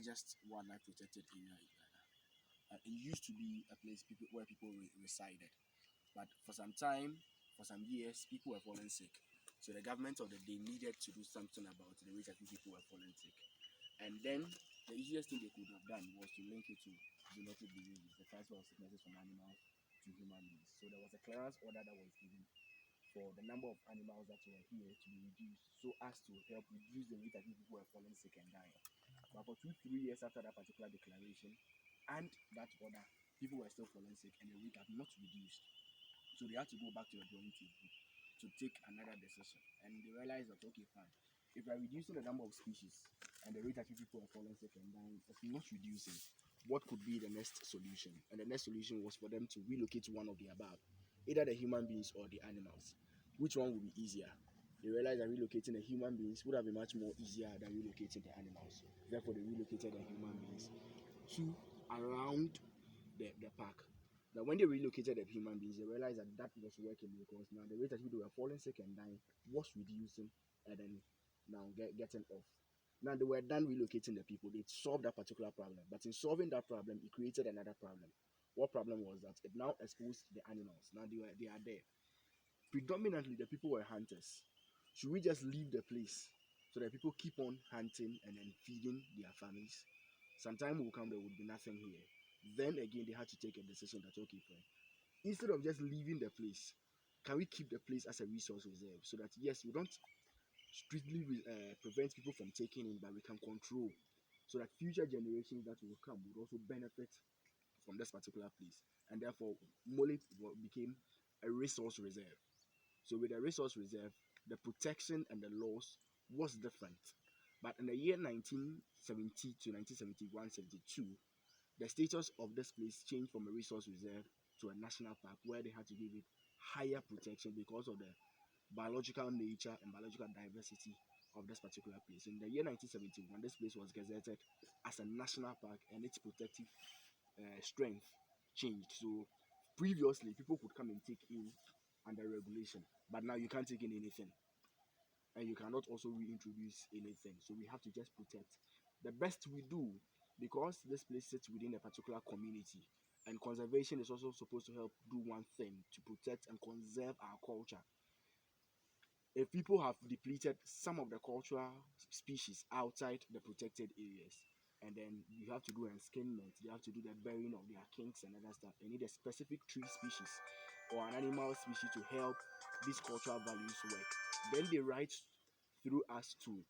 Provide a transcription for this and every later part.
largest wildlife protected area in Ghana. It used to be a place where people resided, but for some years, people were falling sick. So the government of the day needed to do something about the rate at which people were falling sick. And then the easiest thing they could have done was to link it to zoonotic diseases, the transfer of sicknesses from animals to human beings. So there was a clearance order that was given for the number of animals that were here to be reduced so as to help reduce the rate at which people were falling sick and dying. But for 2-3 years after that particular declaration and that order, people were still falling sick and the rate had not reduced. So they had to go back to the drawing table to take another decision. And they realized that, okay, fine, if we are reducing the number of species and the rate at which people are falling sick and dying is not reducing, what could be the next solution? And the next solution was for them to relocate one of the above, either the human beings or the animals. Which one would be easier? They realized that relocating the human beings would have been much more easier than relocating the animals. Therefore, they relocated the human beings to around the park. Now, when they relocated the human beings, they realized that that was working because now the rate at which they were falling sick and dying was reducing and then now getting off. Now they were done relocating the people. They solved that particular problem. But in solving that problem, it created another problem. What problem was that? It now exposed the animals. Now they are there. Predominantly, the people were hunters. Should we just leave the place so that people keep on hunting and then feeding their families? Some time will come, there would be nothing here. Then again, they had to take a decision that, okay, fine. Instead of just leaving the place, can we keep the place as a resource reserve so that, yes, we don't strictly prevent people from taking in, but we can control so that future generations that will come would also benefit from this particular place. And therefore, Mole became a resource reserve. So with the resource reserve, the protection and the laws was different. But in the year 1970 to 1971, 72, the status of this place changed from a resource reserve to a national park where they had to give it higher protection because of the biological nature and biological diversity of this particular place. In the year 1971, this place was gazetted as a national park and its protective strength changed. So previously, people could come and take in under regulation, but now you can't take in anything and you cannot also reintroduce anything. So we have to just protect the best we do because this place sits within a particular community. And conservation is also supposed to help do one thing to protect and conserve our culture. If people have depleted some of the cultural species outside the protected areas, and then you have to do enskinment, you have to do the burying of their kings and other stuff, they need a specific tree species or an animal species to help these cultural values work. Then they write through us to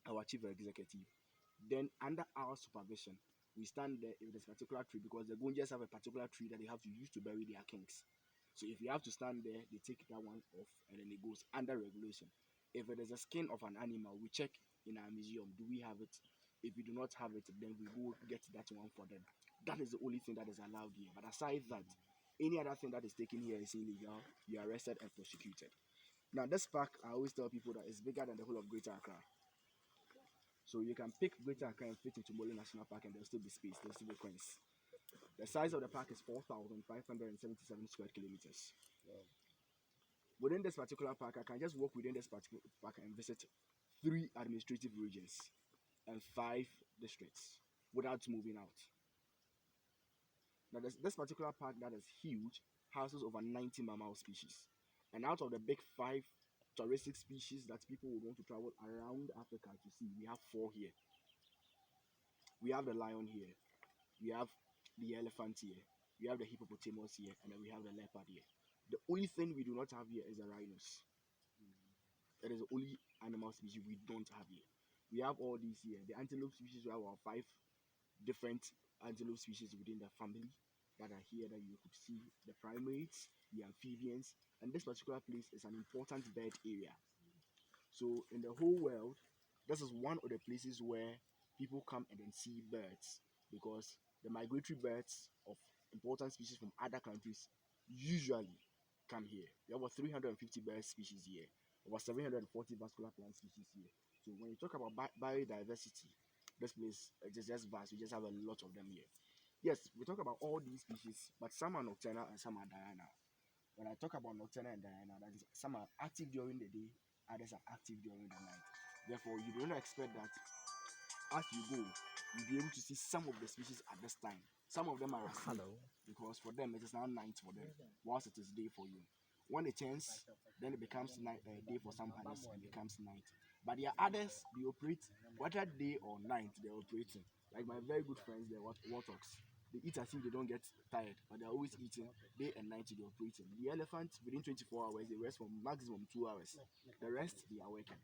our chief executive. Then under our supervision, we stand there with this particular tree because the Gunjas have a particular tree that they have to use to bury their kings. So if you have to stand there, they take that one off and then it goes under regulation. If it is a skin of an animal, we check in our museum, do we have it? If we do not have it, then we go get that one for them. That is the only thing that is allowed here. But aside that, any other thing that is taken here is illegal. You are arrested and prosecuted. Now, this park, I always tell people that it's bigger than the whole of Greater Accra. So you can pick Greater Accra and fit into Mole National Park and there'll still be space, there'll still be coins. The size of the park is 4,577 square kilometers. Wow. Within this particular park, I can just walk within this particular park and visit 3 administrative regions and 5 districts without moving out. Now, this particular park that is huge houses over 90 mammal species. And out of the big 5 touristic species that people would want to travel around Africa to see, we have 4 here. We have the lion here, we have the elephant here, we have the hippopotamus here, and then we have the leopard here. The only thing we do not have here is the rhinos. That is the only animal species we don't have here. We have all these here. The antelope species, we have our 5 different antelope species within the family that are here that you could see. The primates, the amphibians, and this particular place is an important bird area. So in the whole world, this is one of the places where people come and then see birds because the migratory birds of important species from other countries usually come here. We have over 350 bird species here, over 740 vascular plant species here. So when you talk about biodiversity, this place is just vast. We just have a lot of them here. Yes, we talk about all these species, but some are nocturnal and some are diurnal. When I talk about nocturnal and diurnal, that is, some are active during the day, others are active during the night. Therefore, you don't expect that as you go, you'll be able to see some of the species at this time. Some of them are asleep because for them it is now night for them, whilst it is day for you. When it turns, then it becomes night, day for some others and becomes night. But there are others, they operate whether day or night, they're operating. Like my very good friends, they're warthogs. They eat as if they don't get tired, but they're always eating day and night, they're operating. The elephant, within 24 hours, they rest for maximum 2 hours. The rest, they are working.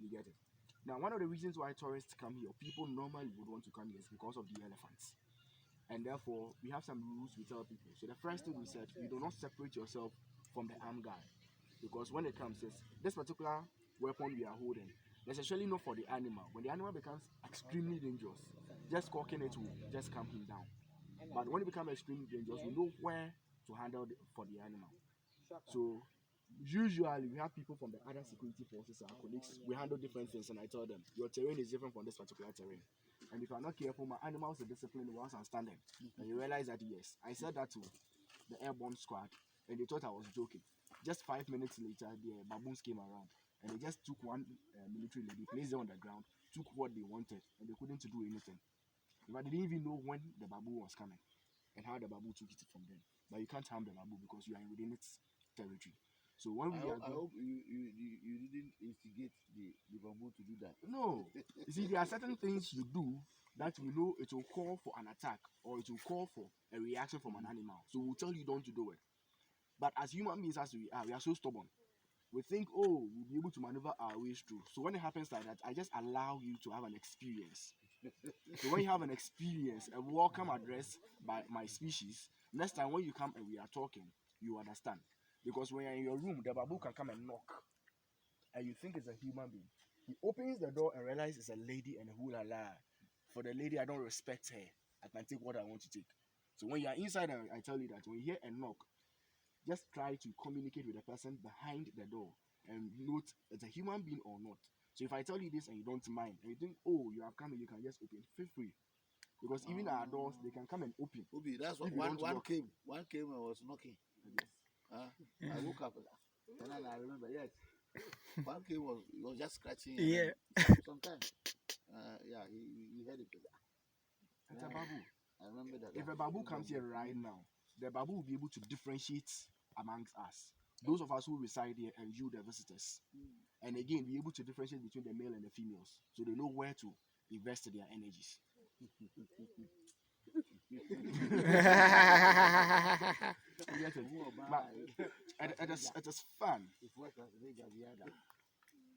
You get it? Now, one of the reasons why tourists come here, people normally would want to come here, is because of the elephants. And therefore, we have some rules we tell people. So the first thing we said, you do not separate yourself from the armed guard. Because when it comes, says this particular weapon we are holding, necessarily not for the animal. When the animal becomes extremely dangerous, just cocking it will just calm him down. But when it becomes extremely dangerous, we know where to handle for the animal. So usually we have people from the other security forces, our colleagues, we handle different things, and I tell them your terrain is different from this particular terrain. And if I'm not careful, my animals are disciplined once I'm standing. And you realize that yes, I said that to the airborne squad, and they thought I was joking. Just 5 minutes later, the baboons came around, and they just took one military lady, placed her on the ground, took what they wanted, and they couldn't do anything. But they didn't even know when the baboon was coming and how the baboon took it from them. But you can't harm the baboon because you are within its territory. So when I hope you didn't instigate the bamboo to do that. No, you see, there are certain things you do that we know it will call for an attack or it will call for a reaction from an animal. So we'll tell you don't to do it. But as human beings, as we are so stubborn. We think, oh, we'll be able to maneuver our ways through. So when it happens like that, I just allow you to have an experience. So when you have an experience, a welcome address by my species, next time when you come and we are talking, you understand. Because when you're in your room, the babu can come and knock, and you think it's a human being. He opens the door and realizes it's a lady and who la la. For the lady, I don't respect her. I can take what I want to take. So when you are inside, I tell you that when you hear a knock, just try to communicate with the person behind the door and note it's a human being or not. So if I tell you this and you don't mind, and you think, oh, you have come and you can just open, feel free. Because even our doors, they can come and open. Obi, that's what one came. One came and was knocking. I woke up and then I remember, yes. One came was just scratching. Yeah. Sometimes, yeah, he heard it. It's a babu. I remember that. If a babu comes here right now, the babu will be able to differentiate amongst us. Those of us who reside here and you, the visitors. And again, be able to differentiate between the male and the females. So they know where to invest their energies. It is fun.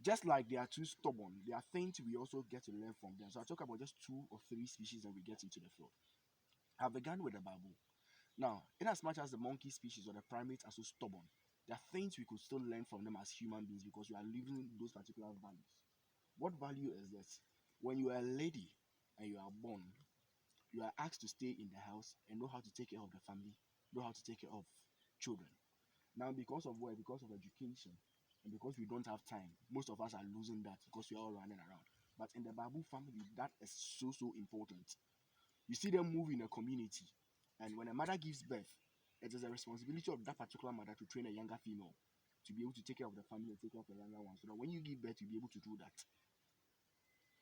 Just like they are too stubborn, there are things we also get to learn from them. So I talk about just 2 or 3 species and we get into the field. I began with the babu. Now, in as much as the monkey species or the primates are so stubborn, there are things we could still learn from them as human beings because we are living those particular values. What value is this? When you are a lady and you are born, you are asked to stay in the house and know how to take care of the family, know how to take care of children. Now, because of what? Because of education, and because we don't have time, most of us are losing that because we are all running around. But in the Babu family, that is so important. You see them move in a community, and when a mother gives birth, it is a responsibility of that particular mother to train a younger female to be able to take care of the family and take care of the younger one, so that when you give birth, you'll be able to do that.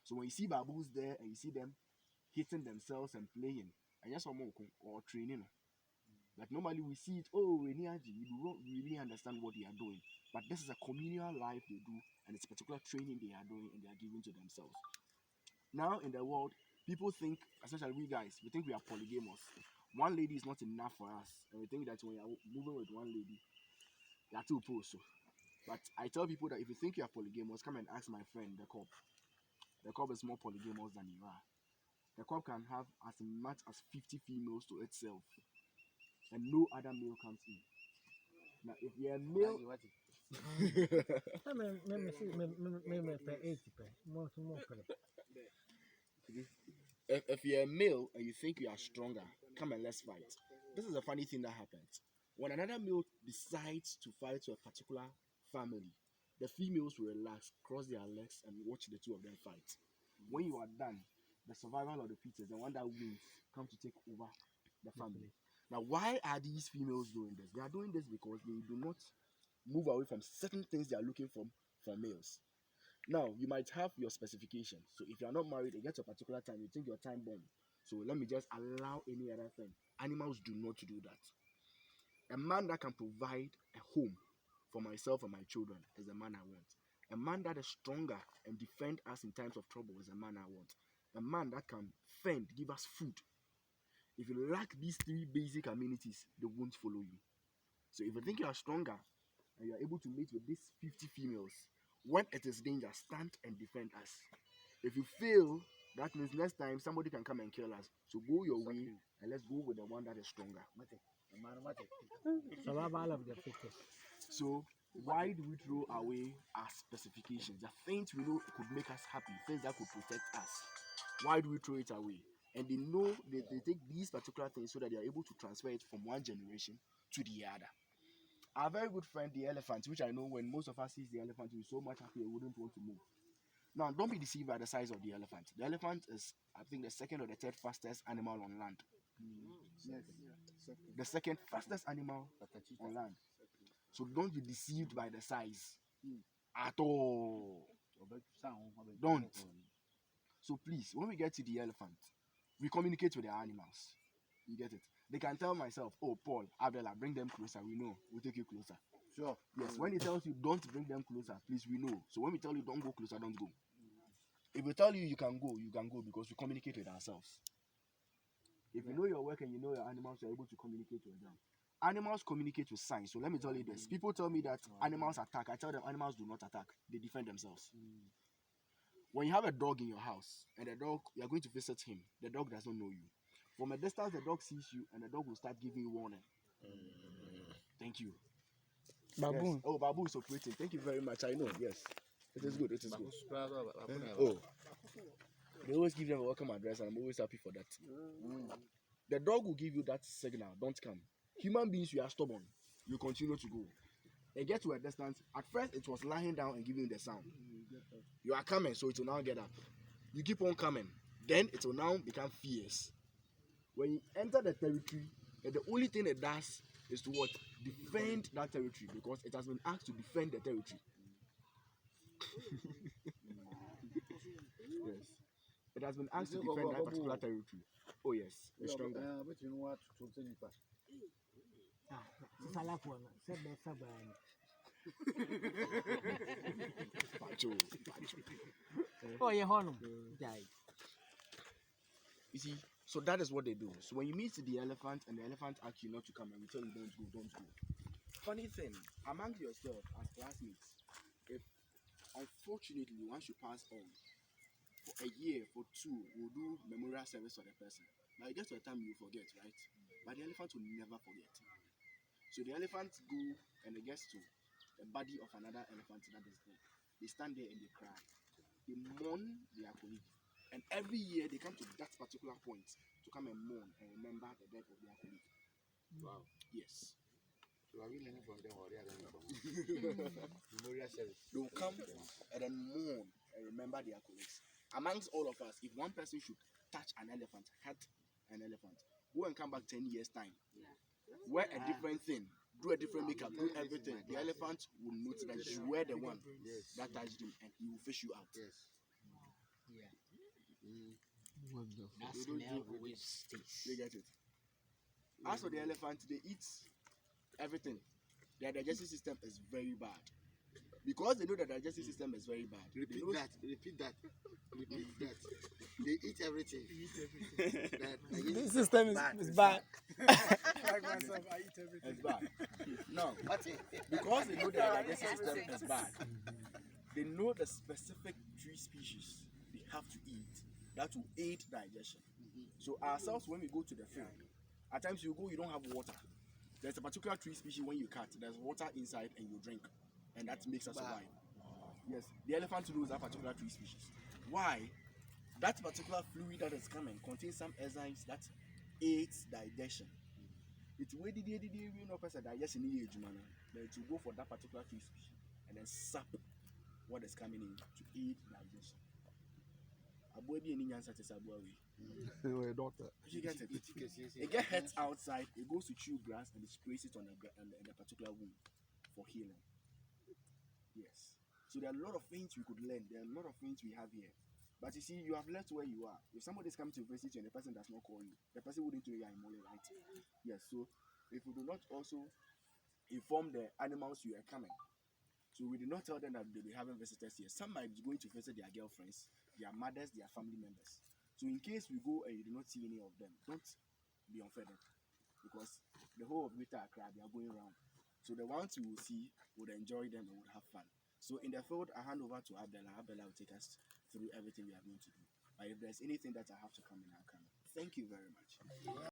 So when you see babus there and you see them hitting themselves and playing, and just or training. Like normally we see it, oh, we don't really understand what they are doing. But this is a communal life they do, and it's a particular training they are doing and they are giving to themselves. Now in the world, people think, especially we guys, we think we are polygamous. One lady is not enough for us, and we think that when you are moving with one lady, you are too poor. So, but I tell people that if you think you are polygamous, come and ask my friend the cop. The cop is more polygamous than you are. The cop can have as much as 50 females to itself, and no other male comes in. Now, if you're a male, if you're a male and you think you are stronger, come and let's fight. This is a funny thing that happens. When another male decides to fight to a particular family, the females will relax, cross their legs, and watch the two of them fight. When you are done, the survival of the fittest, the one that wins, come to take over the family. Now, why are these females doing this? They are doing this because they do not move away from certain things they are looking for from males. Now, you might have your specifications. So if you are not married, it gets a particular time, you think your time bomb. So let me just allow any other thing. Animals do not do that. A man that can provide a home for myself and my children is the man I want. A man that is stronger and defend us in times of trouble is the man I want. A man that can fend, give us food. If you lack these three basic amenities, they won't follow you. So if you think you are stronger and you are able to mate with these 50 females, when it is danger, stand and defend us. If you fail, that means next time somebody can come and kill us. So go your way and let's go with the one that is stronger. Survival of the fittest. So why do we throw away our specifications? The things we know could make us happy, things that could protect us. Why do we throw it away? And they know they take these particular things so that they are able to transfer it from one generation to the other. Our very good friend, the elephant, which I know when most of us see the elephant, we're so much happy we wouldn't want to move. Now, don't be deceived by the size of the elephant. The elephant is, I think, the second or the third fastest animal on land. Yes. The second fastest animal on land. So don't be deceived by the size at all. Don't. So please, when we get to the elephant, we communicate with the animals. You get it? They can tell myself, oh, Paul, Abdullah, bring them closer. We know. We'll take you closer. Sure. Yes, when he tells you don't bring them closer, please, we know. So when we tell you don't go closer, don't go. If we tell you you can go because we communicate with ourselves. If you know your work and you know your animals, you're able to communicate with them. Animals communicate with signs. So let me tell you this. People tell me that animals attack. I tell them animals do not attack. They defend themselves. When you have a dog in your house and the dog, you're going to visit him, the dog does not know you. From a distance, the dog sees you and the dog will start giving you warning. Thank you. Baboon. Yes. Oh, baboon is operating. Thank you very much. I know. Yes. It is good. It is good. Oh. Oh. They always give them a welcome address and I'm always happy for that. The dog will give you that signal. Don't come. Human beings, we are stubborn. You continue to go. They get to a distance. At first, it was lying down and giving you the sound. You are coming, so it will now get up. You keep on coming. Then it will now become fierce. When you enter the territory, the only thing it does is to what? Defend that territory because it has been asked to defend the territory. Yes. It has been asked to defend that particular territory. Oh yes, it's stronger. Pacho. Oh, yeah, honum. You see, so that is what they do. So when you meet the elephant and the elephant asks you not to come and we tell you don't go, don't go. Funny thing, among yourself as classmates, if unfortunately once you pass on, for a year, for two, we'll do memorial service for the person. But it gets to a time you forget, right? But the elephant will never forget. So the elephants go and it gets to the body of another elephant that is there. They stand there and they cry. They mourn their colleague. And every year they come to that particular point to come and mourn and remember the death of their colleague. Wow. Yes. So are we learning from them or they are learning from us? Memorial service. They will come and then mourn and remember their colleagues. Amongst all of us, if one person should touch an elephant, hurt an elephant, go and come back 10 years' time. Wear a different thing, do a different makeup, do everything. The elephant will notice that you were the one that touched him and he will fish you out. Yes. That smell always stays. You get it? As for the elephant, they eat everything. Their digestive system is very bad. Because they know the digestive system is very bad. Repeat that. Repeat that. They eat everything. This system is bad. Like myself, I eat everything. It's bad. No, because they know the digestive system is bad, they know the specific tree species they have to eat that will aid digestion. So ourselves, when we go to the field, at times you go, you don't have water. There's a particular tree species when you cut, there's water inside and you drink, and that makes us survive. Yes, the elephant knows that particular tree species. Why? That particular fluid that is coming contains some enzymes that aids digestion. It will digestion then it will go for that particular tree species and then sap what is coming in to aid digestion. You get it? It gets heads outside, it goes to chew grass and it sprays it on the particular wound for healing. Yes. So there are a lot of things we could learn. There are a lot of things we have here. But you see, you have left where you are. If somebody's coming to visit you and the person does not call you, the person wouldn't know you are in Mole, right? Yes. So if we do not also inform the animals you are coming, so we did not tell them that they'll be having visitors here. Some might be going to visit their girlfriends, their mothers, their family members. So in case we go and you do not see any of them, don't be offended, because the whole of Greater Accra, they are going around. So the ones you will see would enjoy them and would have fun. So in the field, I hand over to Abdullah. Abdullah will take us through everything we are going to do. But if there's anything that I have to come in, I'll come in. Thank you very much.